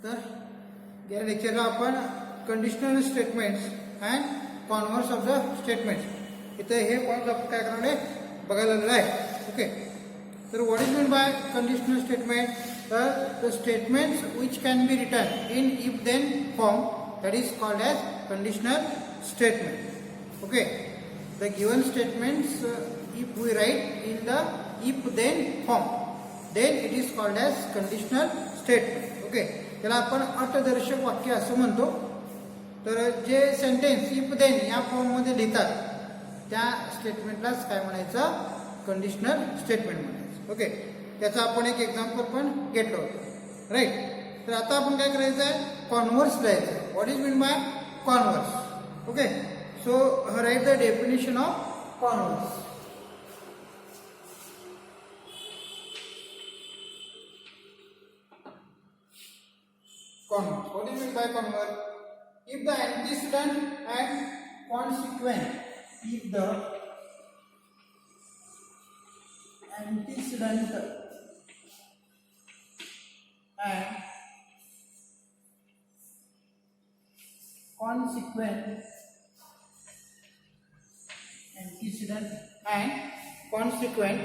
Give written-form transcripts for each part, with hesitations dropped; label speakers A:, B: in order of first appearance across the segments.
A: तर या लेक्चरला आपण conditional statements and converse of the statements इथे हे पॉईंट आपण काय करणार आहे बघायला आहे. ओके, तर what is mean by conditional statement? तर the statements which can be return in if then form that is called as conditional statement. Okay, the given statements if we write in the if then form then it is called as conditional statement. Okay, त्याला आपण अर्थदर्शक वाक्य असं म्हणतो. तर जे sentence if then या form मध्ये लिहितात त्या स्टेटमेंटलाच काय म्हणायचं? कंडिशनल स्टेटमेंट म्हणायचं. ओके, त्याचा आपण एक एक्झाम्पल पण घेतलं होतं, राईट. तर आता आपण काय करायचं आहे? कॉन्व्हर्स लिहायचं आहे. What is mean bye converse? Okay, so write the definition of converse. Converse. What do you mean by converse? If the antecedent and consequent, if the antecedent and consequent, antecedent and consequent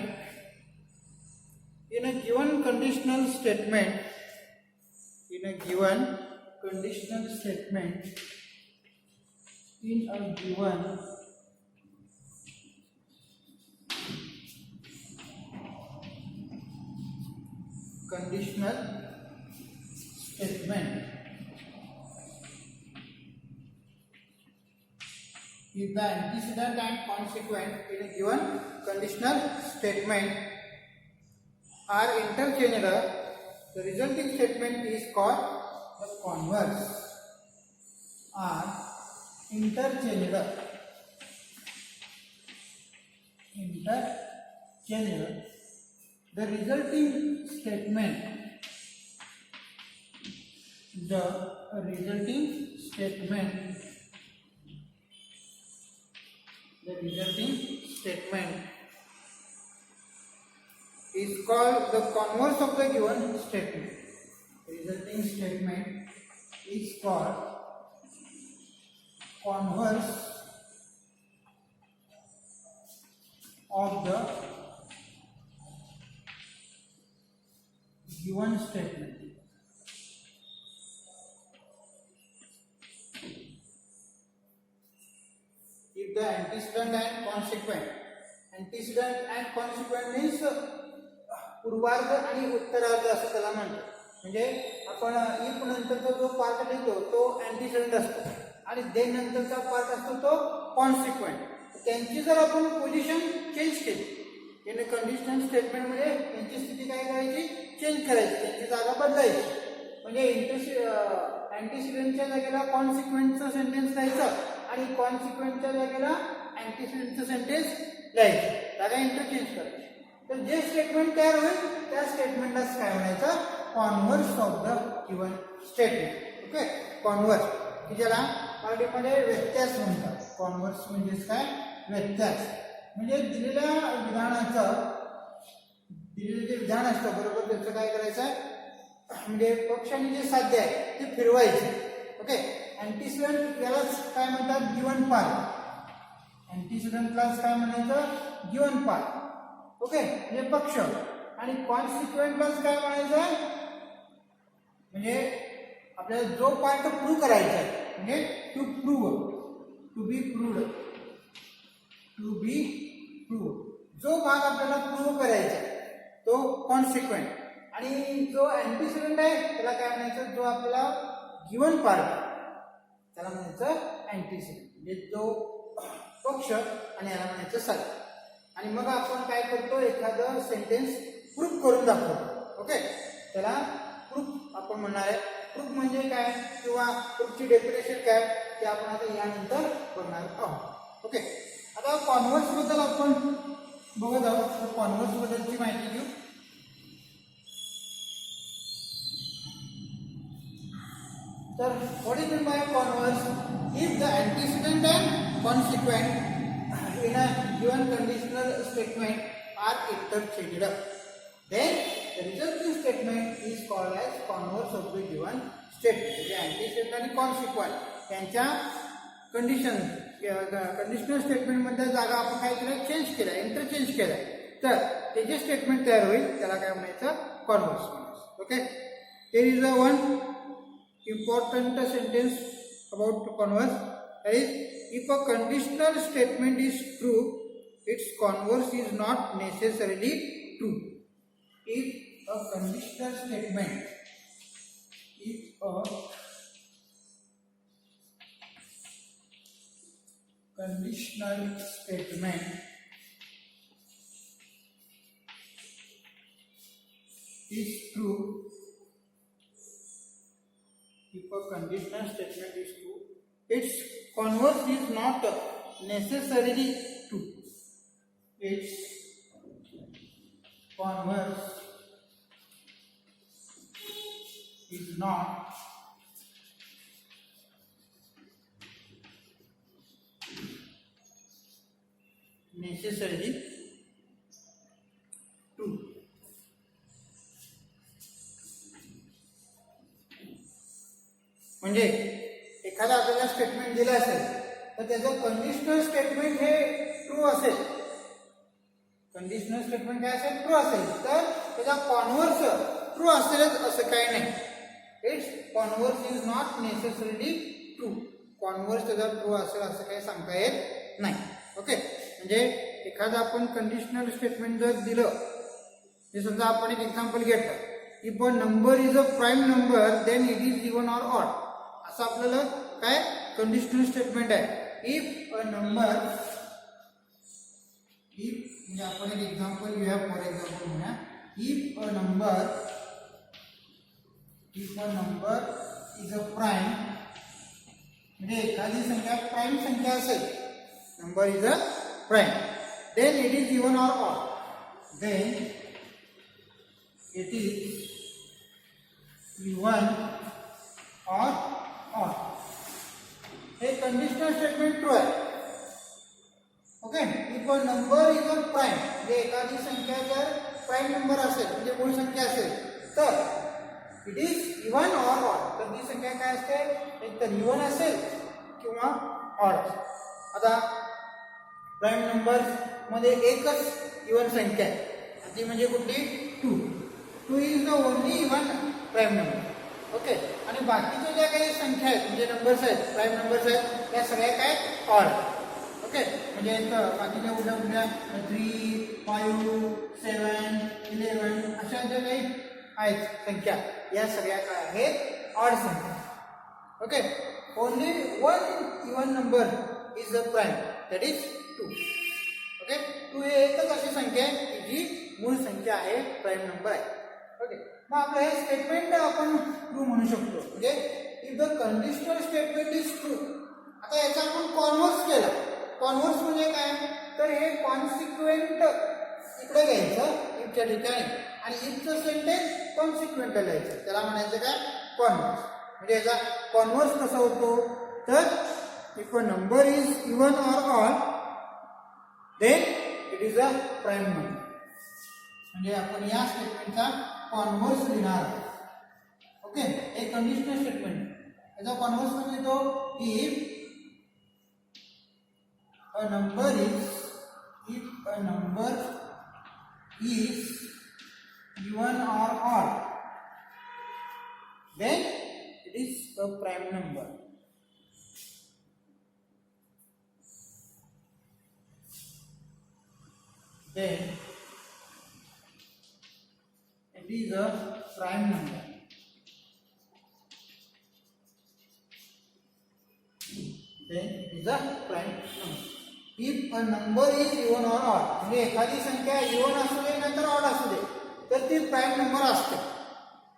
A: in a given conditional statement. In a given conditional statement, in a given conditional statement, if the antecedent and consequent in a given conditional statement are interchangeable, the resulting statement is called the converse. Are interchangeable. The resulting statement. The resulting statement is called the converse of the given statement. The resulting statement is called converse of the given statement. If the antecedent and consequent means पूर्वार्ध आणि उत्तरार्ध असं त्याला म्हणतात. म्हणजे आपण if नंतरचा जो पार्ट लिहितो तो अँटीसिडेंट असतो आणि देन नंतरचा पार्ट असतो तो कॉन्सिक्वेंट. त्यांची जर आपण पोझिशन चेंज केली, त्याने कंडिशनल स्टेटमेंटमध्ये त्यांची स्थिती काय करायची? चेंज करायची, त्यांची जागा बदलायची. म्हणजे अँटीसिडेंटच्या जागेला कॉन्सिक्वेंटचं सेंटेन्स लिहायचं आणि कॉन्सिक्वेंटच्या जागेला अँटीसिडेंटचं सेंटेन्स लिहायचं, जागा इंटरचेंज करायची. तर जे स्टेटमेंट तयार होईल त्या स्टेटमेंटलाच काय म्हणायचं? Converse of the given statement. Okay, converse की ज्याला मराठीमध्ये व्यत्यास म्हणतात. कॉन्व्हर्स म्हणजेच काय? व्यत्यास. म्हणजे दिलेल्या जे विधान असतं बरोबर त्याचं काय करायचं आहे? म्हणजे पक्षाने जे साध्य आहे ते फिरवायचे. ओके, अँटीसिडेंट यालाच काय म्हणतात? Given part. अँटीसिडेंटलाच काय म्हणायचं? Given part. ओके, म्हणजे पक्ष. आणि कॉन्सिक्वेंटलाच काय म्हणायचं? म्हणजे आपल्याला जो पार्ट प्रूव्ह करायचा आहे, म्हणजे टू बी प्रूव्ह, जो भाग आपल्याला प्रूव्ह करायचा आहे तो कॉन्सिक्वेंट. आणि जो अँटीसिडेंट आहे त्याला काय म्हणायचं? जो आपल्याला गिवन पार्ट त्याला म्हणायचं अँटीसिडेंट. म्हणजे जो पक्ष आणि याला म्हणायचं साध्य. आणि मग आपण काय करतो? एखादं सेंटेन्स प्रूफ करून दाखवतो. ओके, त्याला प्रूफ आपण म्हणणार आहे. प्रूफ म्हणजे काय किंवा प्रूफची डेफिनेशन काय ते आपण आता यानंतर बघणार आहोत. ओके, आता कॉन्व्हर्स बद्दल आपण बघत आहोत. तर कॉन्व्हर्स बद्दलची माहिती घेऊ. तर what is mean bye converse? If the antecedent and consequent in a given conditional statement are interchangeable, then the resulting statement is called as converse of the given statement. म्हणजे अँटीसेडंट आणि कॉन्सिक्वंट यांच्या कंडिशनल स्टेटमेंटमध्ये जागा आपण काय केलं, चेंज केलं, interchange केलं, तर ते जे स्टेटमेंट तयार होईल त्याला काय म्हणायचं, कॉन्व्हर्स म्हणायचं. Okay, there is a one important sentence about converse, that is, if a conditional statement is true, its converse is not necessarily true. If a conditional statement, if a conditional statement is true, if a conditional statement is true, its converse is not necessarily true. Its converse is not necessarily true. म्हणजे एखादा आपल्याला statement दिलं असेल तर त्याचं conditional statement हे true असेल, conditional statement काय असेल, ट्रू असेल, तर त्याचा कॉन्व्हर्स ट्रू असेलच असं काही नाही. It's converse is not necessarily true. Converse त्याचा ट्रू असेल असं काही सांगता येत नाही. ओके, म्हणजे एखादं आपण कंडिशनल स्टेटमेंट जर दिलं, हे समजा आपण एक एक्झाम्पल घेतलं, if a number is a prime number then it is even or odd, असं आपल्याला काय कंडिशनल स्टेटमेंट आहे. इफ अ नंबर, इफ म्हणजे आपण एक एक्झाम्पल घेऊया, फॉर एक्झाम्पल म्हणूया, if a number is a prime, म्हणजे एखादी संख्या प्राईम संख्या असेल, number is a prime, then it is even or odd, then it is even or odd. हे कंडिशनल स्टेटमेंट ट्रू आहे. Okay, if a number is a prime, म्हणजे एखादी संख्या जर प्राईम नंबर असेल, म्हणजे मूळ संख्या असेल, तर it is even or odd, तर ती संख्या काय असते, एक तर इवन असेल किंवा ऑड. आता प्राईम नंबर मध्ये एकच इवन संख्या आहे, ती म्हणजे कुठली, 2. 2 is the only even prime number. Okay, आणि बाकीच्या ज्या काही संख्या आहेत, म्हणजे नंबर्स आहेत, प्राईम नंबर्स आहेत, त्या सगळ्या काय ऑड. ओके, म्हणजे बाकीच्या उद्या 3, 5, 7, 11 अशा ज्या काही आहेत संख्या, या सगळ्या काय आहेत, ऑड संख्या. Okay, only one even number is the prime, that is 2. Okay, 2 हे एकच अशी संख्या आहे जी मूळ संख्या आहे, प्राईम नंबर आहे. ओके, मग आपलं हे स्टेटमेंट आपण ट्रू म्हणू शकतो, म्हणजे if the conditional statement is true. आता याचा आपण कॉन्व्हर्स केला. कॉन्व्हर्स म्हणजे काय, तर हे कॉन्सिक्वेंट इकडे घ्यायचं इफच्या ठिकाणी, आणि इफचं सेंटेन्स कॉन्सिक्वेंट लिहायचं, त्याला म्हणायचं काय, कॉन्व्हर्स. म्हणजे याचा कॉन्व्हर्स कसा होतो, तर if a number is even or odd then it is a prime number. म्हणजे आपण या स्टेटमेंटचा कॉन्व्हर्स लिहिणार. ओके, एक कंडिशनल स्टेटमेंट, याचा कॉन्व्हर्स कसा लिहितो, if a number is even or odd then it is a prime number. Then it is a prime number. Then it is a prime number. If a number is even or odd, म्हणजे एखादी संख्या even असू दे नंतर odd असू दे, तर ती prime number असते.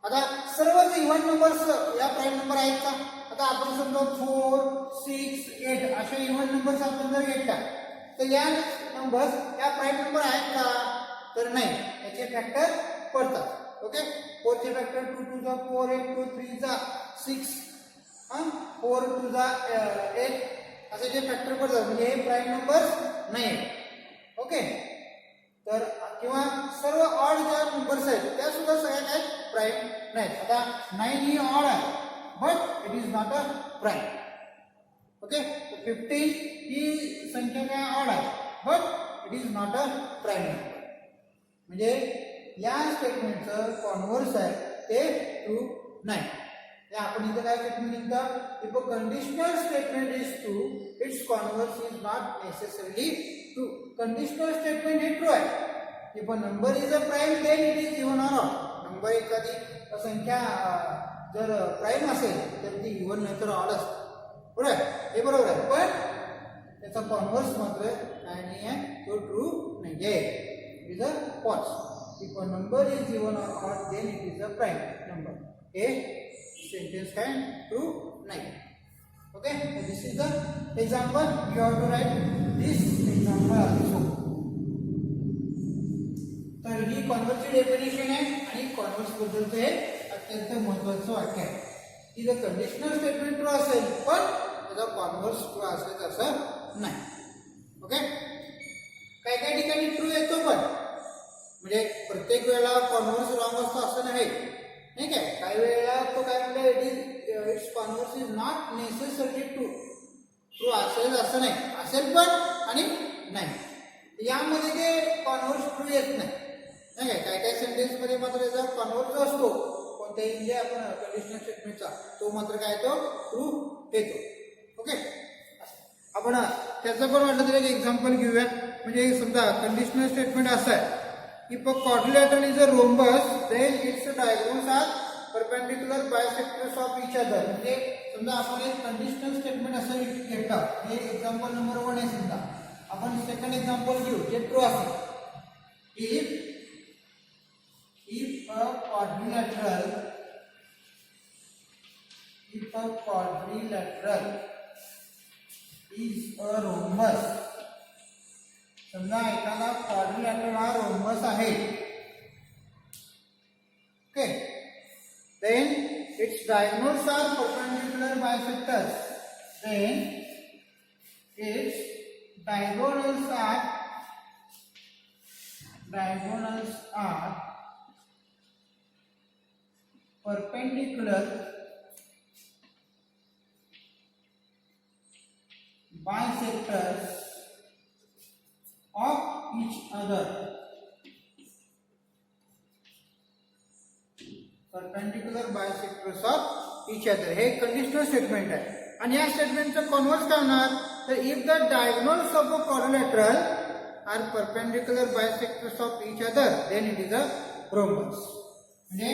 A: आता सर्वच इवन नंबर्स या प्राईम नंबर आहेत का? आता आपण समजा 4, 6, 8 असे इवन नंबर्स आपण जर घेतला, तर या नंबर्स या प्राईम नंबर आहेत का? तर नाही, याचे फॅक्टर पडतात. ओके, 4 चे फॅक्टर 2 टू जा 4, 8 टू 3 जा 6, 4 टू जा 8 असे जे फॅक्टर पडतात, म्हणजे हे प्राईम नंबर नाही. ओके, तर किंवा सर्व ऑड ज्या नंबर्स आहेत त्या सुद्धा सगळ्या काय प्राईम नाही. आता 9 ही ऑड आहे but it is not a prime. Okay, 15 ही संख्या काय ऑड आहे but it is not a prime number. म्हणजे या स्टेटमेंटचं कॉन्व्हर्स आहे ते ट्रू नाही. आपण इथं काय स्टेटमेंट लिहितो, if a conditional statement is true its converse is not necessarily true. Conditional statement हे ट्रू आहे. If a number is a prime then it is even or odd. Number एखादी संख्या जर प्राईम असेल तर ती इव्हन नाही तर ऑड असते. बरोबर आहे, हे बरोबर आहे. पण त्याचा कॉन्व्हर्स मात्र काय नाही आहे, तो ट्रू नाही आहे. It is a false. If a number is even or odd then it is a prime number. हे सेंटेन्स काय ट्रू नाही. Okay, this is the example. You have to write this example also. तर ही कॉन्व्हर्सची definition आहे आणि converse बद्दलचं हे अत्यंत महत्त्वाचं वाक्य आहे की जर कंडिशनल स्टेटमेंट ट्रू असेल पण त्याचा कॉन्व्हर्स ट्रू असेल असं नाही. ओके, काही काही ठिकाणी ट्रू येतो पण म्हणजे प्रत्येक वेळेला कॉन्व्हर्स रॉंग असतो असं नाही. ठीक आहे, काही वेळेला तो काय म्हणतो it's converse is not necessary true. True असेल असं नाही, असेल पण आणि नाही. यामध्ये ते कॉन्व्हर्स ट्रू येत नाही. नाही काय काही काही सेंटेन्समध्ये मात्र याचा कॉन्व्हर्स असतो कोणत्याही म्हणजे आपण कंडिशनल स्टेटमेंटचा, तो मात्र काय तो ट्रू येतो. ओके, आपण त्याचं पण वाटलं तर एक एक्झाम्पल घेऊया. म्हणजे समजा कंडिशनल स्टेटमेंट असं आहे if a quadrilateral is a rhombus then its diagonals are perpendicular bisectors of each other. म्हणजे समजा आपण एक कंडिशनल स्टेटमेंट असं घेतलं, हे एक्झाम्पल नंबर 1 आहे. समजा आपण सेकंड एक्झाम्पल घेऊ जे ट्रू असेल. if a quadrilateral is a rhombus, समजा एखादा क्वाड्रिलॅटरल हा रोम्बस आहे. Okay, then its diagonals are perpendicular bisectors. Then its diagonals are perpendicular bisectors of each other. Perpendicular bisectors of each other हे conditional statement आहे. आणि या स्टेटमेंटचं converse काय होणार, तर if the diagonals of a quadrilateral are perpendicular bisectors of each other then it is a rhombus. म्हणजे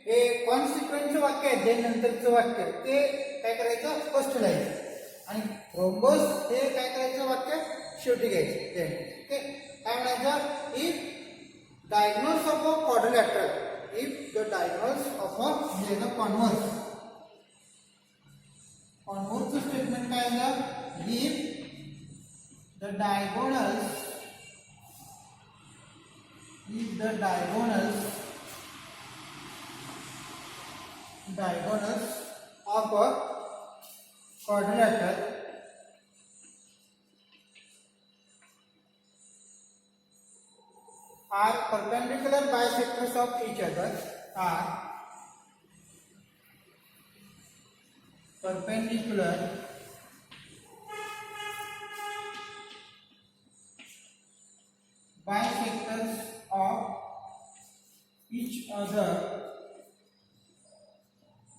A: हे कॉन्सिक्वेंटचं वाक्य आहे, जे नंतरचं वाक्य ते काय करायचं स्पष्ट लिहायचं आणि रोम्बस हे काय करायचं वाक्य शेवटी घ्यायचं. ओके, काय म्हणायचं, if diagonals of a quadrilateral, if the diagonals of अ म्हणजे कॉन्व्हर्सचं स्टेटमेंट काय आहे, if the diagonals of a quadrilateral are perpendicular bisectors of each other,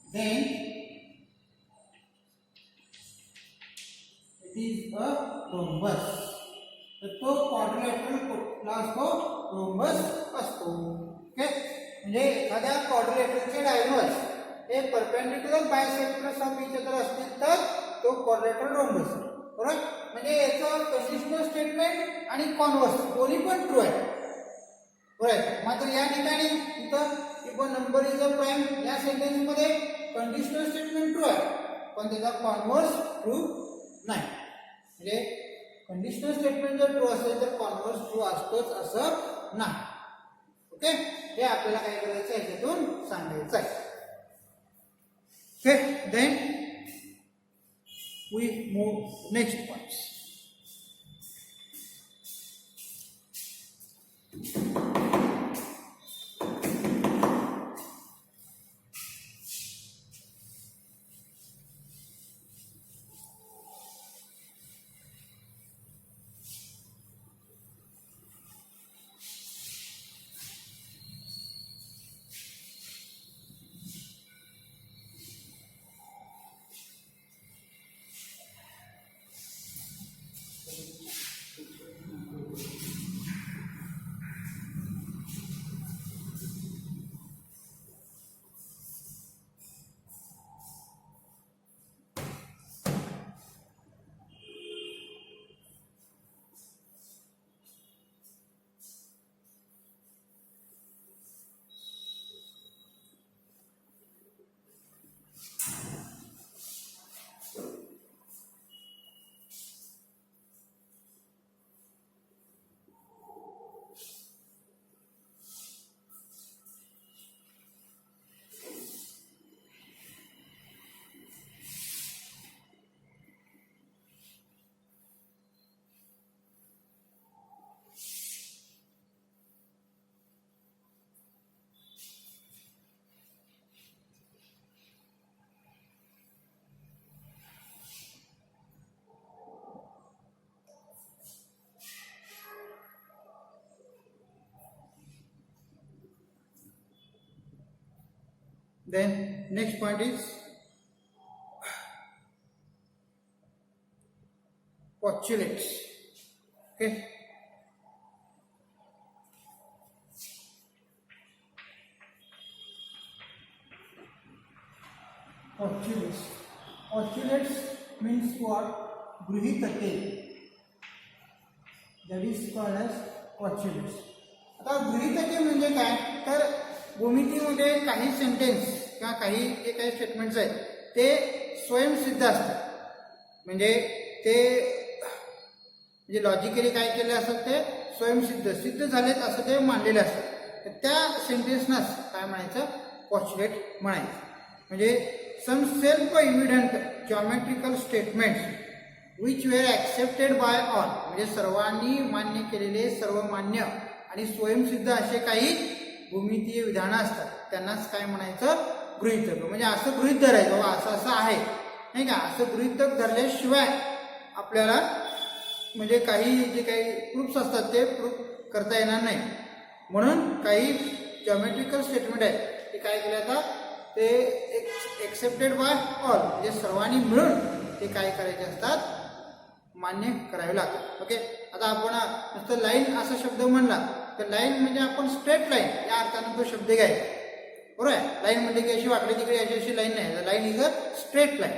A: then it is a rhombus. तर तो क्वाड्रिलॅटरल कुठला असतो, रोम्बस असतो. ओके, म्हणजे एखाद्या क्वाड्रिलॅटरलचे डायगोनल्स हे perpendicular bisectors of each other असतील तर तो क्वाड्रिलॅटरल रोम्बस. बरोबर, म्हणजे याचं कंडिशनल स्टेटमेंट आणि कॉन्व्हर्स दोन्ही पण ट्रू आहे. बरोबर, मात्र या ठिकाणी इथं if a number is a prime या सेंटेन्स मध्ये कंडिशनल स्टेटमेंट ट्रू आहे पण त्याचा कॉन्व्हर्स ट्रू नाही. म्हणजे कंडिशनल स्टेटमेंट जर ट्रू असेल तर कॉन्व्हर्स ट्रू असतोच असं नाही. ओके, हे आपल्याला काय करायचं आहे याच्यातून सांगायचं आहे. Okay, then we move next points. Then next point is postulates. Okay. Postulates. Postulates means what? गृहीतके. That is called as postulates. आता गृहीतके म्हणजे काय? तर भूमितीमध्ये काही सेंटेन्स किंवा काही जे काही स्टेटमेंट्स आहेत ते स्वयंसिद्ध असतात. म्हणजे ते म्हणजे लॉजिकली काय केले असतात ते स्वयंसिद्ध सिद्ध झालेत असं ते मानलेले असतात. तर त्या सेंटेन्सनाच काय म्हणायचं? पॉस्च्युलेट म्हणायचं. म्हणजे some self evident geometrical statements which were accepted by all. म्हणजे सर्वांनी मान्य केलेले सर्वमान्य आणि स्वयंसिद्ध असे काही भूमितीय विधानं असतात त्यांनाच काय म्हणायचं? गृहीतक. म्हणजे असं गृहीत धरायचं बाबा असं असं आहे नाही का. असं गृहीतक धरल्याशिवाय आपल्याला म्हणजे काही जे काही प्रूफ्स असतात ते प्रूफ करता येणार नाही. म्हणून काही जॉमेट्रिकल स्टेटमेंट आहेत ते काय केले जातात? ते एक्सेप्टेड बाय ऑल म्हणजे सर्वांनी मिळून ते काय करायचे असतात? मान्य करावे लागतात. ओके. आता आपण नुसतं लाईन असा शब्द म्हणला तर लाईन म्हणजे आपण स्ट्रेट लाईन या अर्थानं तो शब्द घ्यायचा. बरोबर आहे. लाईन म्हणजे की अशी वाकडी तिकडे अशी लाईन नाही. Line is a straight line.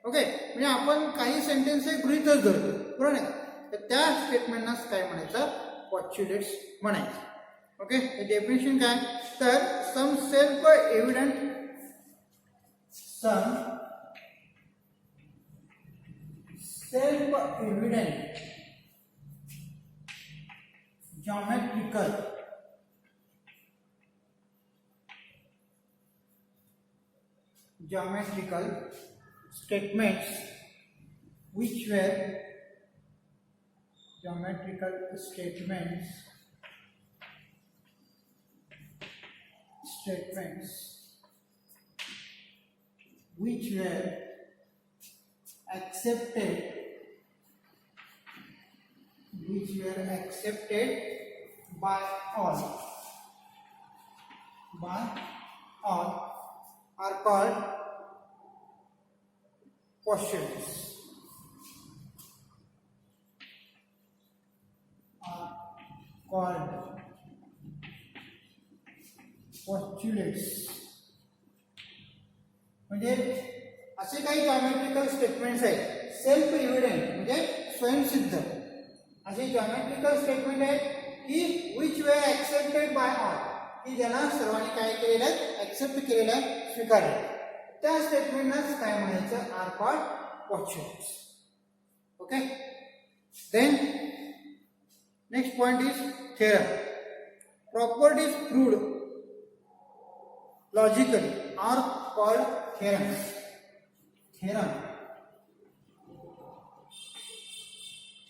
A: Okay. म्हणजे आपण काही सेंटेन्स हे गृहीतच धरतो. बरोबर आहे. तर त्या स्टेटमेंटनाच काय म्हणायचं? पॉस्च्युलेट्स म्हणायचं. ओके. डेफिनेशन काय? तर some self evident geometrical statements which were accepted by all are called postulates. म्हणजे असे काही जॉमेट्रिकल स्टेटमेंट्स आहेत सेल्फ इव्हिडंट म्हणजे स्वयंसिद्ध असे जॉमेट्रिकल स्टेटमेंट आहेत की which were accepted by all की ज्यांना सर्वांनी काय केलेलं आहे? ॲक्सेप्ट केलेलं आहे, स्वीकारलं. त्या स्टेटमेंटनाच काय म्हणायचं? Are called postulates. Okay. Then next point is theorem. Properties proved logically are called theorems.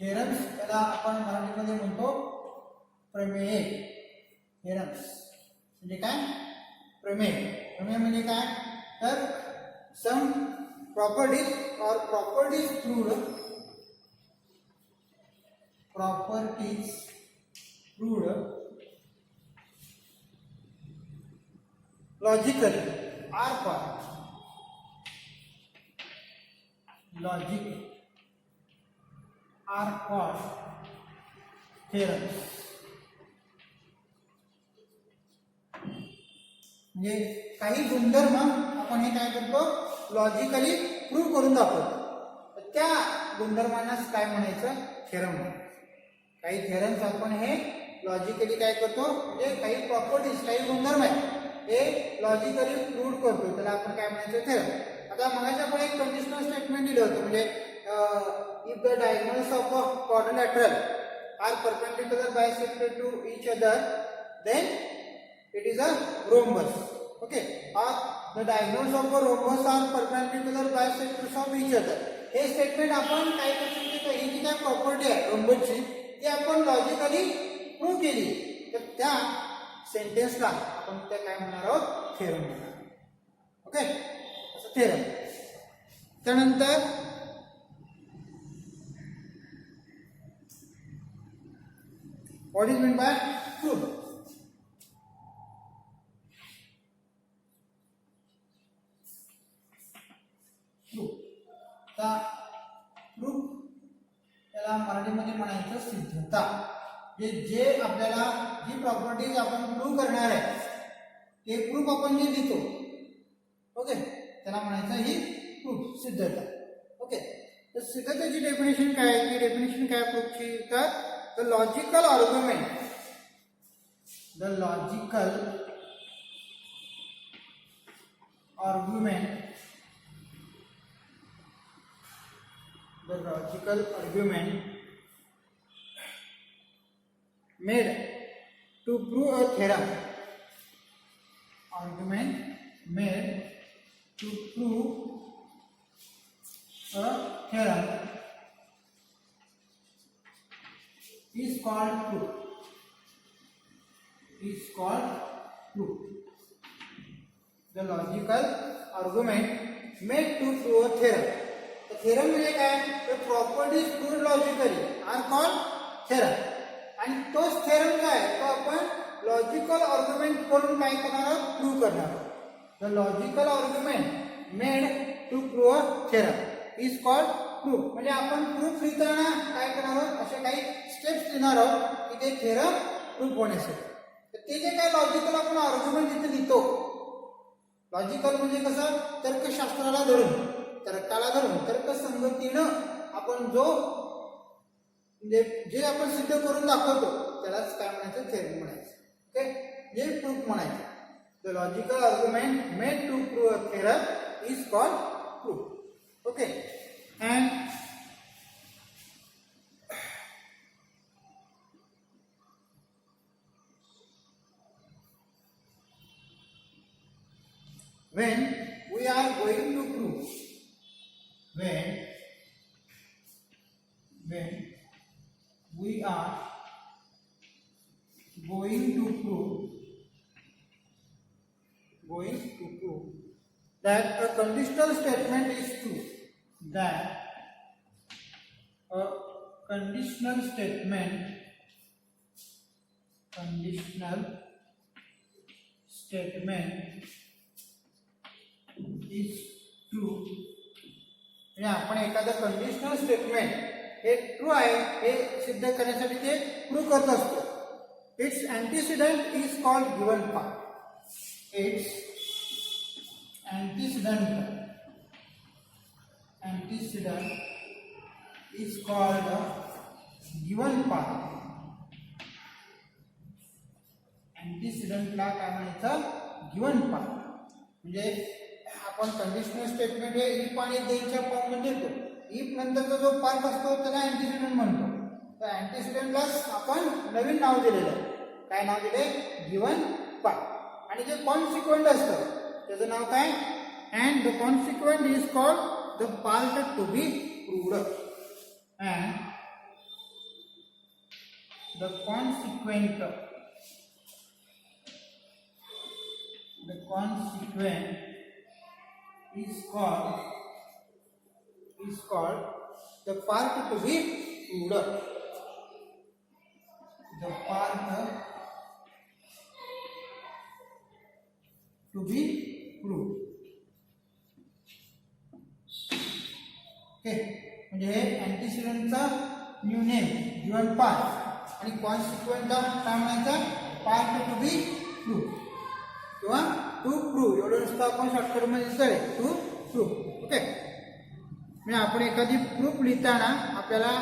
A: Theorems त्याला आपण मराठीमध्ये म्हणतो प्रमेय. थेरम्स म्हणजे काय? प्रमेय. प्रमेय म्हणजे काय? तर some properties proved logically are called theorems. म्हणजे काही गुणधर्म आपण हे काय करतो? लॉजिकली प्रूव्ह करून दाखवतो. त्या गुणधर्मांनाच काय म्हणायचं? थेरम. काही थेरम्स आपण हे लॉजिकली काय करतो? म्हणजे काही प्रॉपर्टीज काही गुणधर्म आहेत हे लॉजिकली प्रूव्ह करतो त्याला आपण काय म्हणायचं? थेरम. आता मगाशी आपण एक कंडिशनल स्टेटमेंट दिलं होतं. म्हणजे if the diagonals of a quadrilateral are perpendicular bisected to each other then it is a rhombus. Okay. Or the diagonals of a rhombus are perpendicular bisectors of each other. हे statement आपण काय करू शकतो? ही जी काय property आहे रोम्बसची ती आपण logically prove केली तर त्या सेंटेन्सला आपण त्या काय म्हणणार आहोत? थेरम म्हणणार. ओके. असं थेरम. त्यानंतर what is meant by proof? आता प्रूफ त्याला मराठीमध्ये म्हणायचं सिद्धता. जे आपल्याला जी प्रॉपर्टीज आपण प्रूव्ह करणार आहे ते प्रूफ आपण जे लिहितो, ओके, त्याला म्हणायचं ही प्रूफ सिद्धता. ओके, तर सिद्धतेची डेफिनेशन काय आहे? की डेफिनेशन काय प्रूफची? तर the logical argument, the logical argument, the logical argument made to prove a theorem, argument made to prove a theorem is called proof, is called proof. The logical argument made to prove a theorem. The theorem म्हणजे काय? The properties proved logically are called theorem. आणि तोच theorem काय तो आपण logical argument करून काय करणार आहोत? प्रूव्ह करणार आहोत. The logical argument made to prove a theorem is called proof. म्हणजे आपण प्रूफ लिहिताना काय करणार आहोत? असे काही स्टेप्स लिहिणार आहोत की ते थेरम प्रूफ होण्यासाठी. तर ते जे काय लॉजिकल आपण आर्ग्युमेंट तिथे लिहितो, लॉजिकल म्हणजे कसं? तर्कशास्त्राला धरून, तर्काला धरून, तर्कसंगतीनं आपण जो जे आपण सिद्ध करून दाखवतो त्यालाच काय म्हणायचं? थेरम म्हणायचं. ओके, जे प्रूफ म्हणायचं. The logical argument made to prove a theorem is called proof. Okay, and when we are going to prove, when we are going to prove that a conditional statement is true, that a conditional statement is true. म्हणजे आपण एखादं conditional statement हे true आहे हे सिद्ध करण्यासाठी ते prove करत असतो. It's antecedent is called given part. It's antecedent is called a given path. antecedent ला काय म्हणायचं? Given path. म्हणजे आपण कंडिशनल स्टेटमेंट हे इफ आणि देनच्या फॉर्म मध्ये देतो. इफ नंतरचा जो पार्ट असतो त्याला अँटीसिडंट म्हणतो. तर अँटीसिडंटला आपण नवीन नाव दिलेलं आहे. काय नाव दिले? Given part. आणि जे कॉन्सिक्वेंट असतं त्याचं नाव काय? And the consequent is called the part to be proved. And the consequent is called the part to be proved. The part to be proved. Okay, म्हणजे हे अँटीसिडंटचा न्यू नेम गिवन पार्ट आणि कॉन्सिक्वेंटला काय म्हणायचं? Part to B prove किंवा to prove. एवढं नुसतं आपण शॉर्टकटमध्ये दिसतंय to prove. Okay, म्हणजे आपण एखादी प्रूफ लिहिताना आपल्याला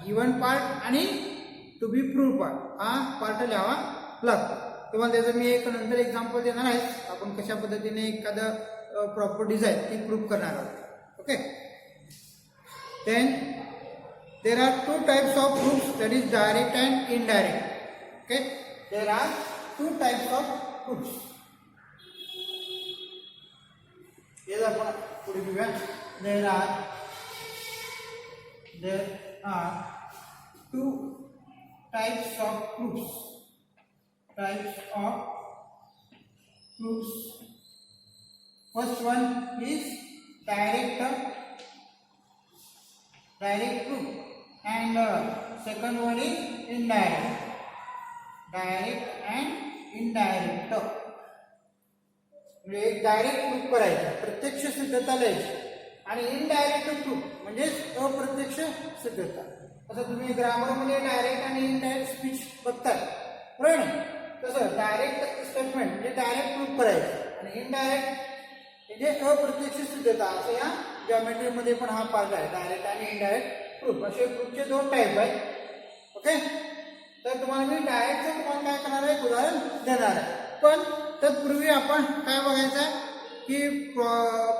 A: गिवन पार्ट आणि टू बी प्रूव्ह पार्ट हा पार्ट लिहावा लागतो. तुम्हाला त्याचं मी एक नंतर एक्झाम्पल देणार आहे. आपण कशा पद्धतीने एखादं प्रॉपर्टीज आहे ती प्रूव्ह करणार आहोत. Okay, then there are two types of proofs, that is direct and indirect. Okay, there are two types of proofs. हे आपण पुढे घेऊया. There are two types of proofs. First one is direct proof, and second one is indirect. Direct and indirect. म्हणजे एक direct proof करायचं, प्रत्यक्ष सिद्धता लिहायची. आणि इनडायरेक्ट प्रूफ म्हणजे अप्रत्यक्ष सिद्धता. असं तुम्ही ग्रामरमध्ये डायरेक्ट आणि इनडायरेक्ट स्पीच बघताय बरोबर ना. तसं डायरेक्ट स्टेटमेंट म्हणजे डायरेक्ट प्रूफ करायचं आणि इनडायरेक्ट म्हणजे अप्रत्यक्ष सिद्धता. असं या जॉमेट्रीमध्ये पण हा पार्ट आहे, डायरेक्ट आणि इनडायरेक्ट प्रूफ. असे प्रूफचे दोन टाईप आहेत. ओके, तर तुम्हाला मी डायरेक्टचं तुम्हाला काय करणार आहे उदाहरण देणार आहे. पण तत्पूर्वी आपण काय बघायचं आहे की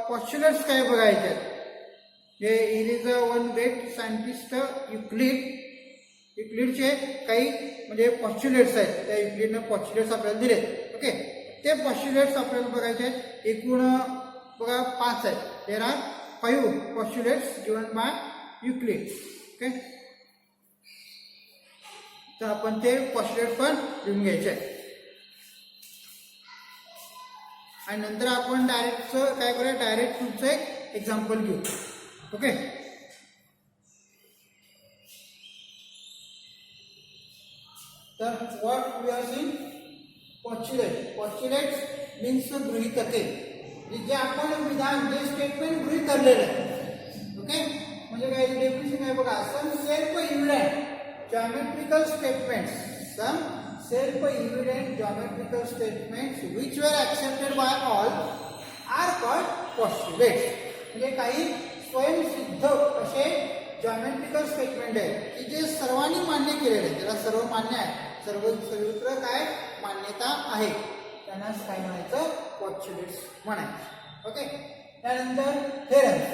A: पॉस्च्युलेट्स काय बघायचे आहेत. जे is a one great scientist युक्लिडचे काही म्हणजे पॉस्च्युलेट्स आहेत. त्या युक्लिडनं पॉस्च्युलेट्स आपल्याला दिले. ओके, ते पॉस्च्युलेट्स आपल्याला बघायचे आहेत. एकूण बघा 5 आहेत. There are 5 postulates given by Euclid. Okay, तर आपण ते पॉस्च्युलेट पण लिहून घ्यायचे आहे आणि नंतर आपण डायरेक्टचं काय करूया, डायरेक्ट प्रूफचं एक एक्झाम्पल घेऊ. ओके, तर what we are seeing postulate. Postulates means गृहीतके, जे आपण विधान जे स्टेटमेंट गृहीत धरलेलं आहे. ओके, म्हणजे काय डेफिनेशन आहे बघा. Some self evident geometrical statements, some self-evident geometrical statements which were accepted by all are called postulates. म्हणजे काही स्वयंसिद्ध असे जॉमेट्रिकल स्टेटमेंट आहेत की जे सर्वांनी मान्य केलेले आहेत, ज्याला सर्व मान्य आहे, सर्वत्र काय मान्यता आहे, त्यांनाच काय म्हणायचं पॉस्च्युलेट्स म्हणायचं. ओके, त्यानंतर theorems.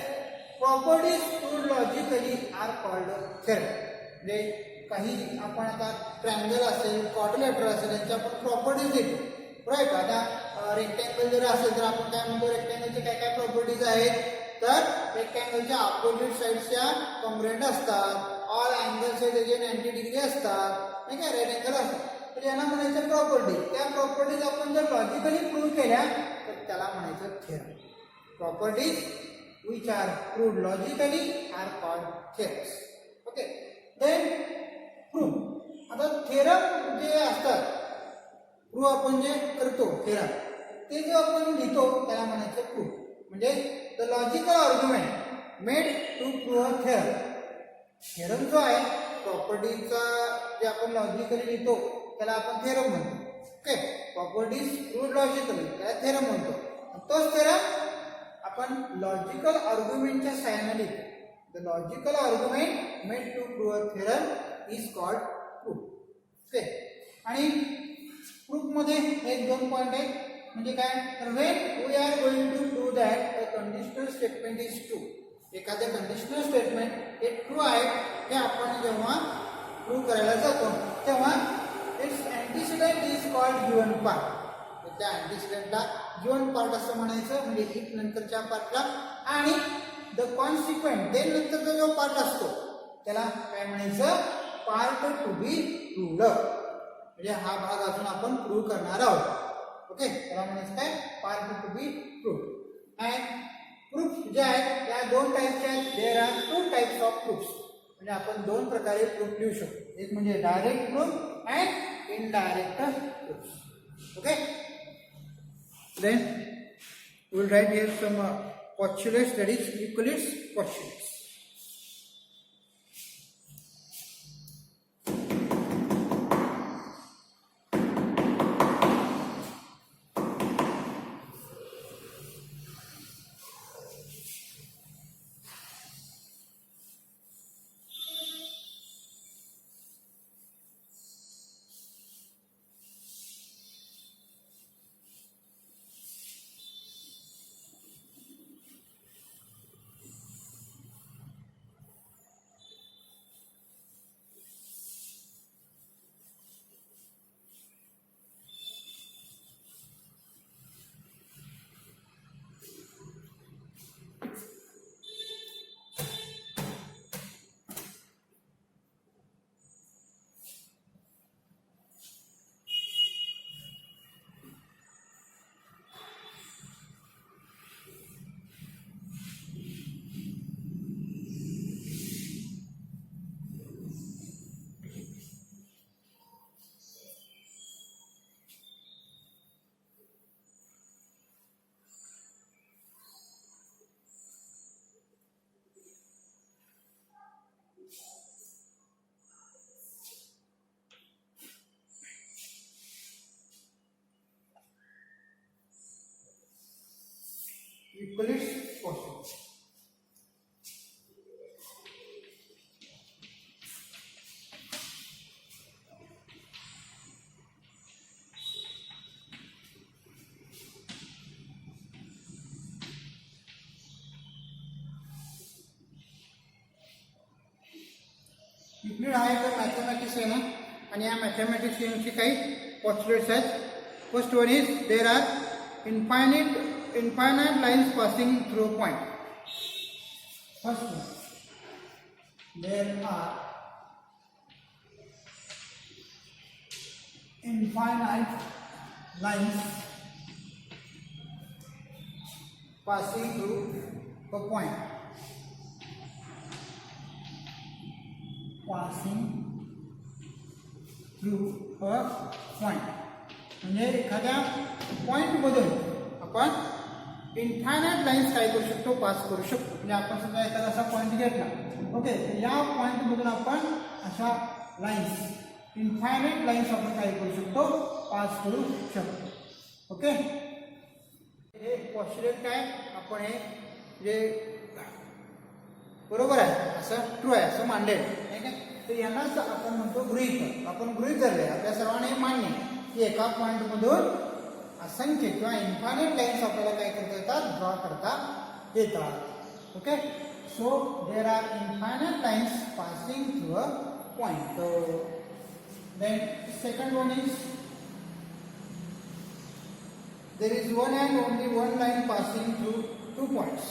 A: Properties proved logically are called theorem. म्हणजे काही आपण आता ट्रायंगल असेल, क्वाड्रिलेटरल असेल, यांच्या आपण प्रॉपर्टीज देतो राईट. आता रेक्टँगल जर असेल तर आपण काय म्हणतो रेक्टँगलचे काय काय प्रॉपर्टीज आहेत, तर रेक्टँगलच्या अपोजिट साईडच्या कॉन्ग्रुएंट असतात, ऑल अँगल्स हे त्याचे 90 डिग्री असतात, नाही काय, राईट अँगल असतात. तर यांना म्हणायचं प्रॉपर्टी. त्या प्रॉपर्टीज आपण जर लॉजिकली प्रूव्ह केल्या तर त्याला म्हणायचं theorem. Properties which are proved logically are called theorems. Okay, then proof. आता थेरम जे असतात, प्रूफ आपण जे करतो थेरम, ते जो आपण लिहितो त्याला म्हणायचं प्रूफ. म्हणजे the logical argument made to prove a theorem. Theorem जो आहे प्रॉपर्टीचा जे आपण लॉजिकली लिहितो त्याला आपण थेरम म्हणतो. ओके, प्रॉपर्टीज प्रूव्ड लॉजिकली त्याला थेरम म्हणतो. तोच थेरम आपण लॉजिकल आर्ग्युमेंटच्या साहाय्याने लिहितो. The logical argument made to prove a theorem is called proof. Okay, आणि प्रूफ मध्ये एक दोन पॉइंट आहेत. म्हणजे काय, तर when we are going to prove that a conditional statement is true, एखादे कंडिशनल स्टेटमेंट हे ट्रू आहे हे आपण जेव्हा प्रूव्ह करायला जातो तेव्हा it's antecedent is called given part. त्या अँटीसिडेंटला गिवन पार्ट असं म्हणायचं, म्हणजे इट नंतरच्या पार्टला. आणि द कॉन्सिक्वेंट देन नंतरचा जो पार्ट असतो त्याला काय म्हणायचं, पार्ट टू बी प्रूव्ड. म्हणजे हा भाग अजून आपण प्रूव्ह करणार आहोत. ओके, त्याला म्हणायचं काय, part to be proved. And proof जे आहेत त्या दोन टाईपचे आहेत. There are 2 types of proofs. म्हणजे आपण 2 प्रकारे प्रूफ लिहू शकतो. एक म्हणजे direct proof and indirect proof. Okay, then we will write here some postulates, that is Euclid's postulates. Euclid's postulate. Euclid हा एक मॅथमॅटिक्स आहे ना, आणि या मॅथमॅटिक्स यांची काही पॉस्टुलेट्स आहेत. First one is there are infinite lines passing through a point. First one, there are infinite lines passing through a point. Passing through a point. म्हणजे एखाद्या पॉईंटमधून आपण इन्फायनाइट लाईन्स काय करू शकतो, पास करू शकतो. म्हणजे आपण सुद्धा एखादा असा पॉईंट घेतला, ओके, या पॉईंटमधून आपण अशा लाईन्स, इन्फायनाइट लाईन्स आपण काय करू शकतो, पास करू शकतो. ओके, हे पॉस्टुलेट काय आपण हे जे बरोबर आहे असं ट्रू आहे असं मांडलेलं आहे का, तर यांनाच आपण म्हणतो गृहीत. आपण गृहीत धरले, आपल्या सर्वांना मान्य की एका पॉईंटमधून असंख्य किंवा इन्फायनाइट लाईन्स आपल्याला काय करता येतात, ड्रॉ करता येतात. Okay, so there are infinite lines passing through a point. Then second one is there is one and only one line passing through two points.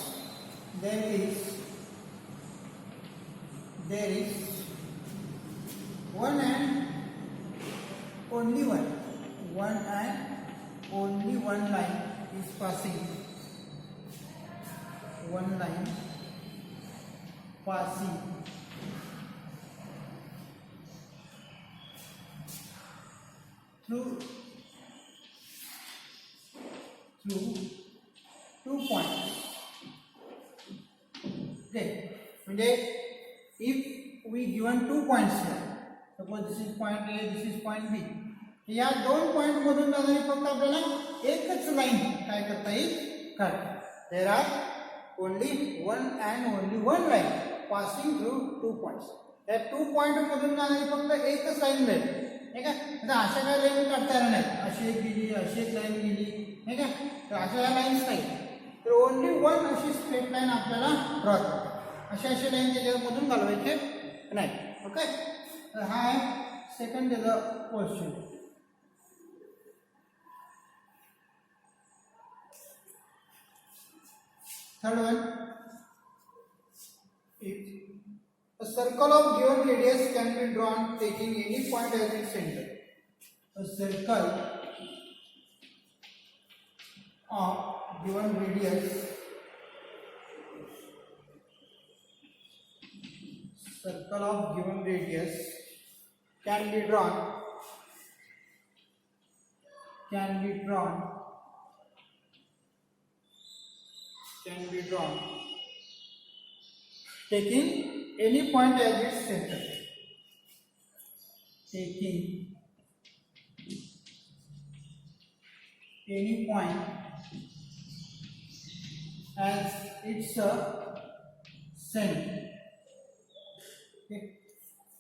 A: There is one and only one line is passing, one line passing through two points. Okay, म्हणजे if we given 2 points here, suppose this is point A, this is point B, या दोन point मधून जाणारी फक्त आपल्याला एकच line काय करता येईल, काढता. There are only one line passing through 2 points. या 2 पॉइंट मधून जाणारी फक्त एकच लाईन मिळेल, ठीक आहे. आता अशा काही लाईन काढता येणार नाही, अशी एक गेली, अशी एक लाईन गेली, ठीक आहे. तर अशा ह्या लाईन्स नाही, तर ओनली वन अशी स्ट्रेट लाईन आपल्याला ड्रॉ करतात. अशा लाईन त्याच्यामधून घालवायचे नाही. ओके, तर हा आहे सेकंड त्याचा question. Third one, a circle of given radius can be drawn taking any point as its center. A circle of given radius can be drawn taking any point as its center. Taking any point as its center.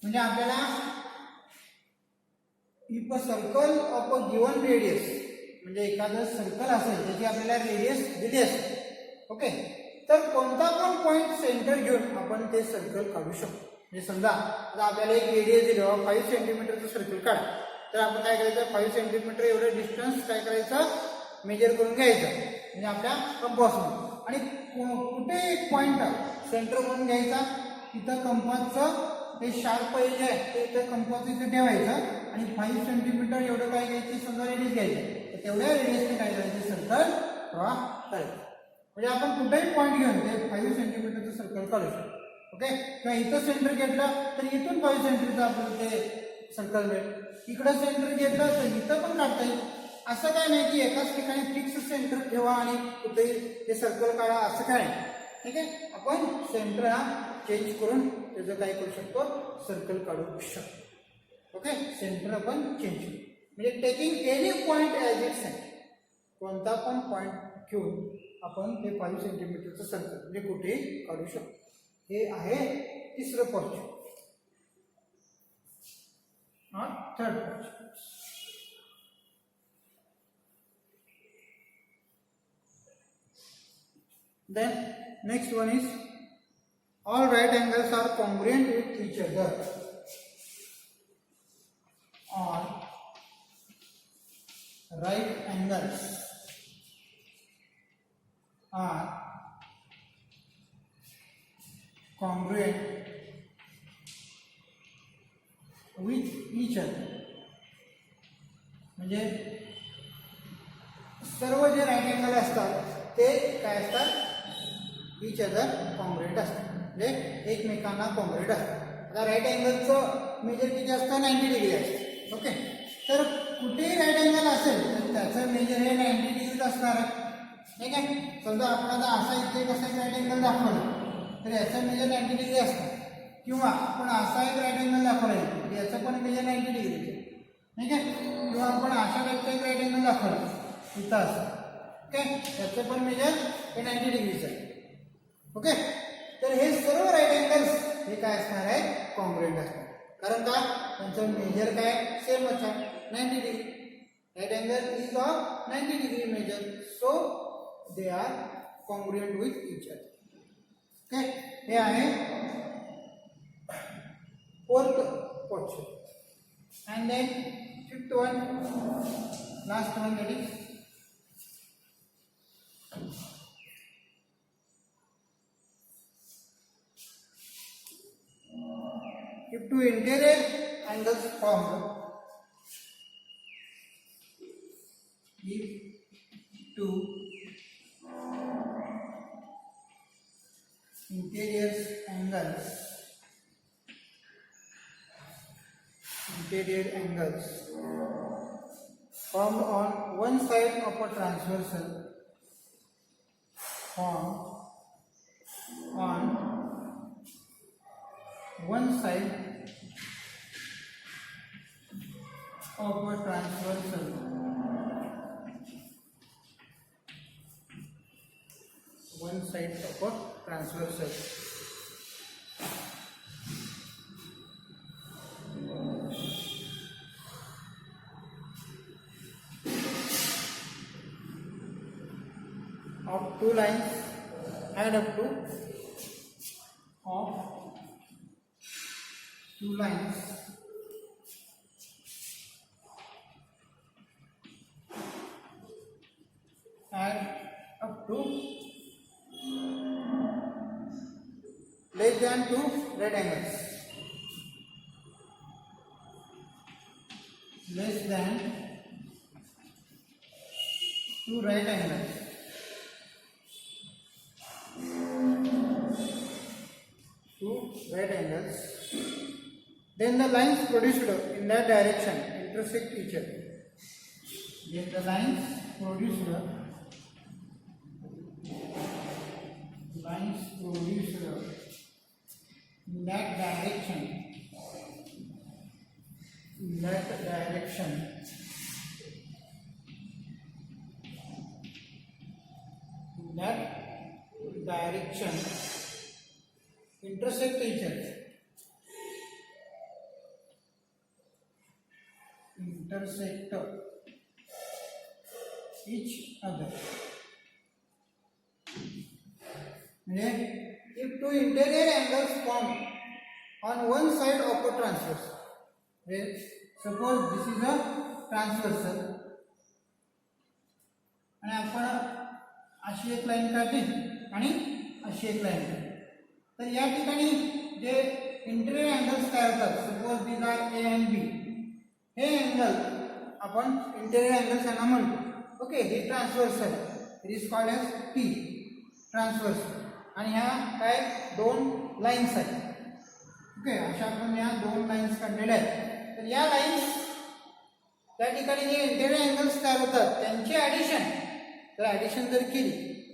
A: म्हणजे आपल्याला if a circle of a given radius, म्हणजे एखादं circle असेल त्याची आपल्याला radius दिली असेल, okay, तर कोणता पण पॉईंट सेंटर घेऊन आपण ते सर्कल काढू शकतो. म्हणजे समजा आता आपल्याला एक रेडियस दिलं, 5 सेंटीमीटरचं सर्कल काढा, तर आपण काय करायचं, 5 सेंटीमीटर एवढं डिस्टन्स काय करायचं, मेजर करून घ्यायचं म्हणजे आपल्या कंपासमध्ये, आणि कुठे एक पॉईंट सेंटर म्हणून घ्यायचा, तिथं कंपासचं ते शार्प एज आहे ते इथं कंपास इथं ठेवायचं, आणि 5 सेंटीमीटर एवढं काय घ्यायचं, समजा रेडियस घ्यायचं, तर तेवढ्या रेडियसने काय करायचं, सर्कल ड्रॉ करायचं. म्हणजे आपण कुठेही पॉईंट घेऊन ते 5 सेंटीमीटरचं सर्कल काढू शकतो. ओके, किंवा इथं सेंटर घेतलं तर इथून 5 सेंटीमीटरचं आपल्याला ते सर्कल मिळेल, इकडं सेंटर घेतलं तर इथं पण काढता येईल. असं काय नाही की एकाच ठिकाणी फिक्स सेंटर ठेवा आणि कुठेही ते सर्कल काढा, असं काय नाही. ठीक आहे, आपण सेंटर हा चेंज करून त्याचं काय करू शकतो, सर्कल काढू शकतो. ओके, सेंटर आपण चेंज करू, म्हणजे taking any point as it centre, कोणता पण पॉईंट घेऊन आपण ते 5 सेंटीमीटरचं सर्कल म्हणजे कुठेही काढू शकतो. हे आहे तिसरं portion. Third portion. Then next one is all right angles are congruent with each other. All right angles are congruent with each other. म्हणजे सर्व जे राईट अँगल असतात ते काय असतात, इच अदर कॉन्ग्रुएंट असतात, म्हणजे एकमेकांना कॉन्ग्रुएंट असतात. आता राईट अँगलचं मेजर किती असतं, 90 डिग्री असतं. ओके, तर कुठेही राईट अँगल असेल तर त्याचं मेजर हे 90 डिग्रीच असणार आहे. ठीक आहे, समजा आपण आता असा इथे कसा एक राईट अँगल दाखवला तर याचं मेजर 90 डिग्री असतं, किंवा आपण असा एक राईट अँगल दाखवला तर याचं पण मेजर 90 डिग्री. ठीक आहे, किंवा आपण अशा टाईपचा एक राईट अँगल दाखवला इथं असं. ओके, त्याचं पण मेजर हे 90 डिग्रीचं आहे. ओके, तर हे सर्व राईट अँगल्स हे काय असणार आहे, कॉन्ग्रुएंट असणार. कारण का, त्यांचं मेजर काय सेमच आहे, 90 degree. Right angle is of 90 degree measure, so they are congruent with each other. Okay, हे आहे fourth portion. And then fifth one, last one, that is if two interior angles formed, if two interior angles formed on one side of a transversal, formed on one side of a transversal, one side of a transversal, of two lines add up to of two lines add up to less than two right angles, less than two right angles, then the lines produced in that direction intersect each other. Then the lines produced in that direction intersect each other. Intersect each other. If two interior angles form on one side of a transversal, suppose this is a transversal आणि आपण अशी एक line काढली आणि अशी एक line काढली, तर या ठिकाणी जे इंटेरियर अँगल्स तयार होतात, suppose this are A and B, हे अँगल आपण इंटेरियर अँगल्स यांना म्हणतो. ओके, हे transversal, it is called as T transversal. आणि ह्या काय दोन लाईन्स आहेत. ओके, अशा आपण या दोन लाईन्स काढलेल्या आहेत. तर या लाईन्स त्या ठिकाणी जे इंटेरियर अँगल्स तयार होतात त्यांची ॲडिशन, तर ॲडिशन जर केली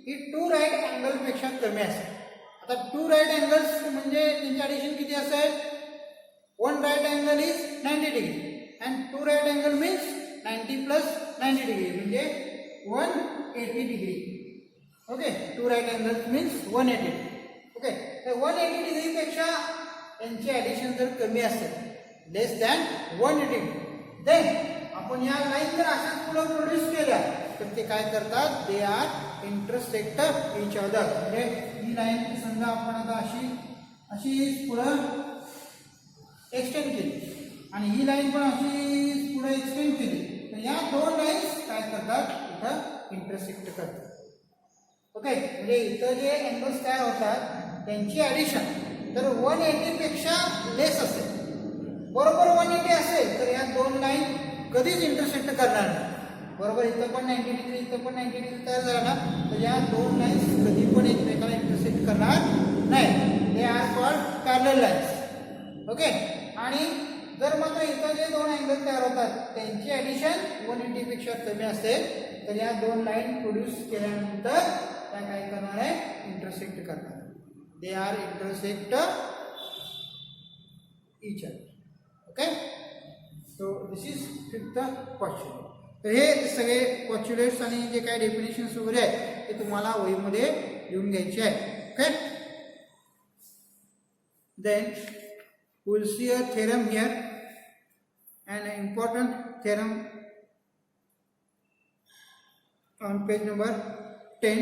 A: ही टू राईट अँगलपेक्षा कमी असेल. आता टू राईट अँगल्स म्हणजे त्यांची ॲडिशन किती असेल, one right angle is 90 degree and two right angle means 90 + 90 degree म्हणजे 180 degree. Okay, two right angles means 180. Okay, तर 180 डिग्रीपेक्षा यांची ॲडिशन जर कमी असेल लेस दॅन 180 देन आपण या लाईन जर अशाच पुढे प्रोड्यूस केल्या तर ते काय करतात, they are intersect each other. म्हणजे ही लाईन समजा आपण आता अशी पुढं एक्सटेंड केली आणि ही लाईन पण अशी पुढे एक्सटेंड केली तर या दोन लाईन्स काय करतात, इथं इंटरसेक्ट करतात. ओके, म्हणजे इथं जे अँगल्स तयार होतात त्यांची ॲडिशन तर 180 पेक्षा लेस असेल, बरोबर 180 असेल तर या दोन लाईन कधीच इंटरसेक्ट करणार नाही. बरोबर, इथं पण 90 डिग्री इथं पण 90 डिग्री तयार झाला ना तर या दोन लाईन्स कधी पण एकमेकाला इंटरसेक्ट करणार नाही. They are called parallel lines. Okay, आणि जर मात्र इथं जे दोन अँगल तयार होतात त्यांची ॲडिशन 180 पेक्षा कमी असेल तर या दोन लाईन प्रोड्यूस केल्यानंतर त्या काय करणार आहे, इंटरसेक्ट करणार. They are intersect each other. Okay, so this is fifth postulate. तर हे सगळे पॉस्च्युलेट्स आणि जे काय डेफिनेशन्स वगैरे आहेत ते तुम्हाला वहीमध्ये लिहून घ्यायचे आहे. Okay, then we'll see a theorem here, an important theorem on page number 10,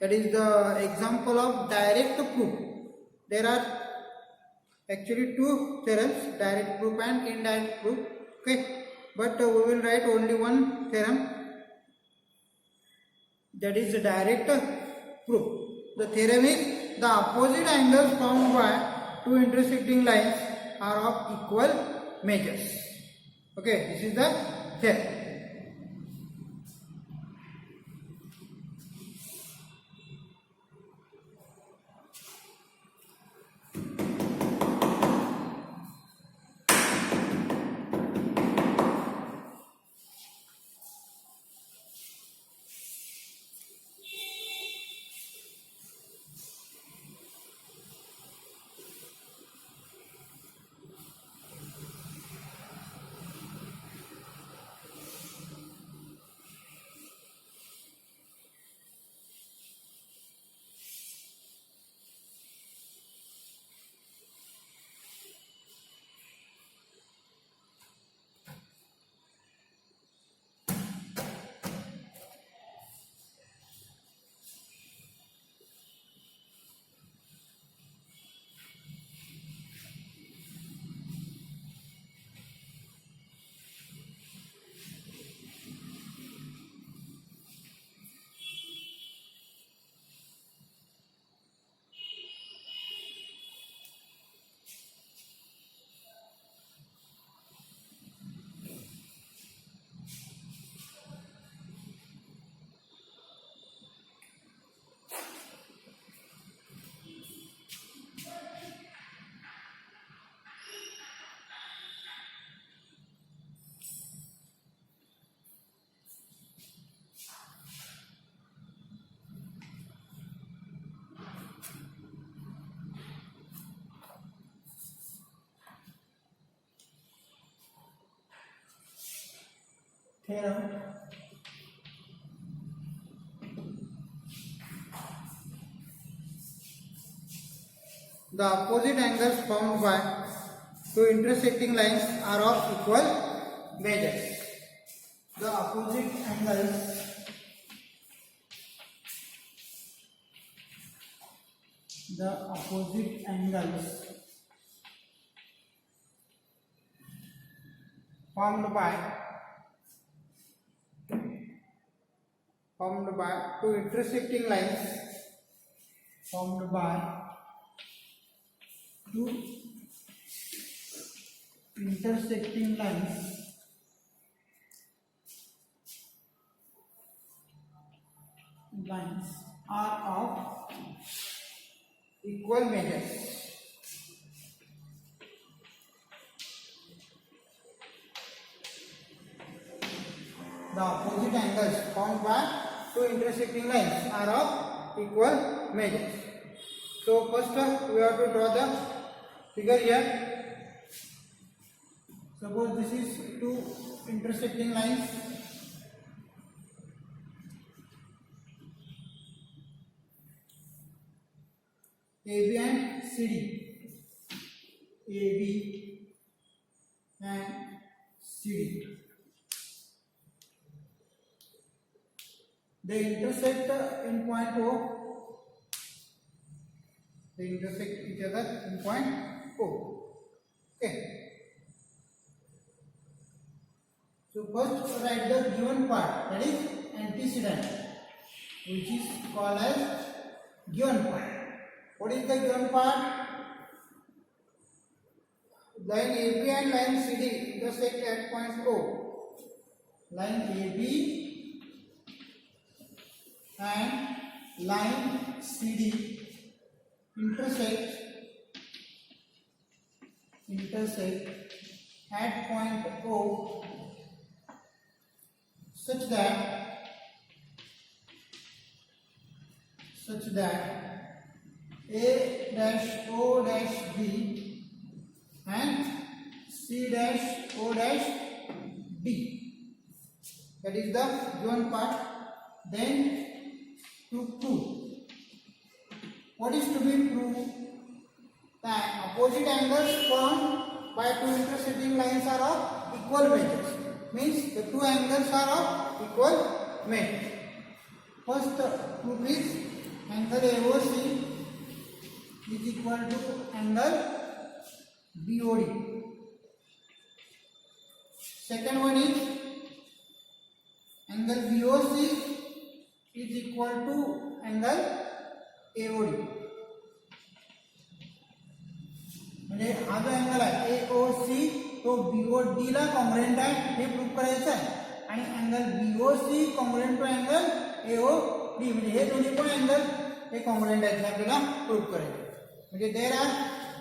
A: that is the example of direct proof. There are actually two theorems, direct proof and indirect proof. Okay, but we will write only one theorem, that is the direct proof. The theorem is the opposite angles formed by two intersecting lines are of equal measures. Okay, this is the theorem. Theorem. The opposite angles formed by two intersecting lines are of equal measures. The opposite angles formed by two intersecting lines are of equal measures. The opposite angles formed by two intersecting lines are of equal measures. So first we have to draw the figure here. Suppose this is two intersecting lines. AB and CD. AB and CD. They intersect in point O. They intersect each other in point O. Okay. So first write the given part, that is antecedent, which is called as given part. What is the given part? Line AB and line CD intersect at point O. Line AB and line CD intersect at point O such that A dash O dash B and C dash O dash B, that is the given part. Then to prove, what is to be proved? The opposite angles formed by two intersecting lines are of equal measures. Means the two angles are of equal measure. First proof is angle AOC is equal to angle BOD. Second one is angle BOC is equal to angle AOD. म्हणजे हा जो angle आहे AOC तो BOD ला congruent आहे हे prove करायचं आहे आणि angle BOC congruent to angle AOD म्हणजे हे दोन्ही पण अँगल हे कॉन्ग्रुएंट आहेत आपल्याला प्रूव्ह करायचे. म्हणजे देयर आर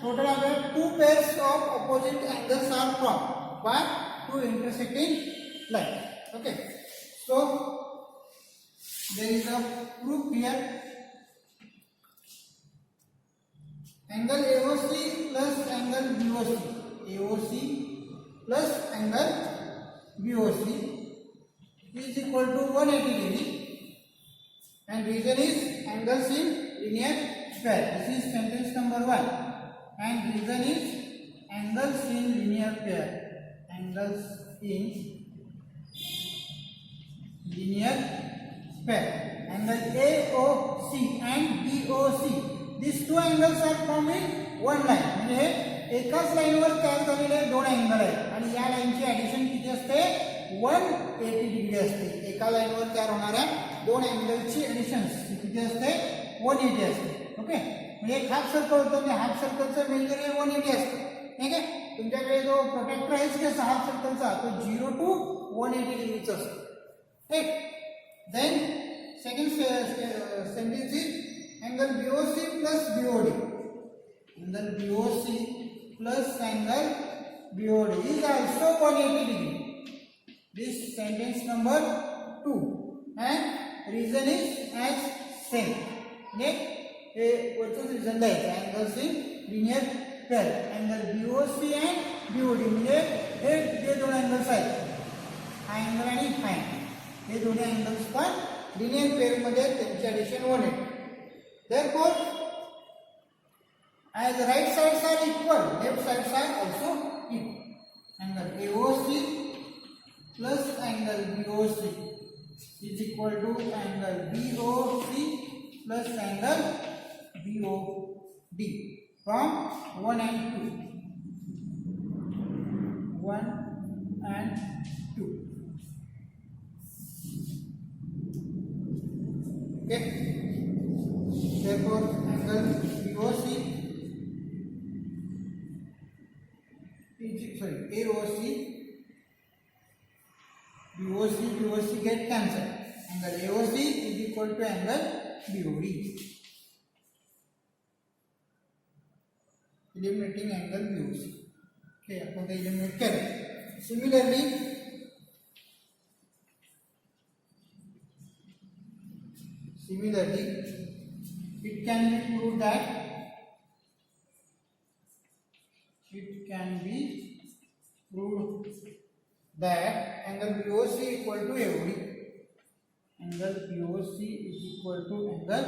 A: टोटल आपल्याला two pairs of opposite angles are form by two intersecting line. Okay, so there is a proof here. Angle AOC plus angle BOC, AOC plus angle BOC is equal to 180 degree, and reason is angles in linear pair. This is sentence number 1, and reason is angles in linear pair. Angles in linear pair. Angle AOC and BOC. These two angles are formed in one line. म्हणजे एकाच लाईनवर तयार झालेले दोन angle आहेत आणि या लाईनची addition किती असते 180 डिग्री असते. एका लाईनवर तयार होणाऱ्या दोन अँगलची ॲडिशन किती असते 180 असते. ओके, म्हणजे एक हाफ सर्कल होतं आणि हाफ सर्कलचं मेजर 180 असतं. ठीक आहे, तुमच्याकडे जो प्रोटेक्टर आहे की हाफ सर्कलचा तो 0 to 180 डिग्रीचा असतो. ठीक, then second sentence is angle BOC plus BOD. Angle BOC plus angle BOD is also 180 degree. This sentence number 2, and reason is as same. Next, what's the reason that angles in linear pair. Angle BOC and BOD म्हणजे हे दोन angles आहेत, हा angle आणि हा angle. हे दोन्ही angles पण linear pair मध्ये त्यांची addition 180. Therefore, as the right sides are equal, left sides are also equal. Angle AOC plus angle BOC is equal to angle BOC plus angle BOD from 1 and 2. 1 and 2. Okay. Therefore, angle BOC is AOC, BOC get cancelled. Angle AOC is equal to angle BOD. Eliminating angle BOC. Okay, आपण ते eliminate केलं. Similarly, it can be proved that angle BOC equal to AOD. Angle BOC is equal to angle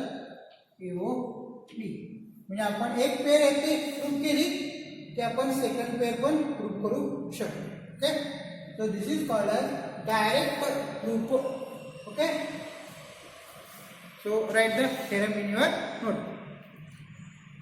A: AOD. म्हणजे आपण एक pair आहे ती prove केली की आपण सेकंड पेअर पण प्रूव्ह करू शकतो. Okay, so this is called as direct proof. Okay, so write the theorem in your notebook.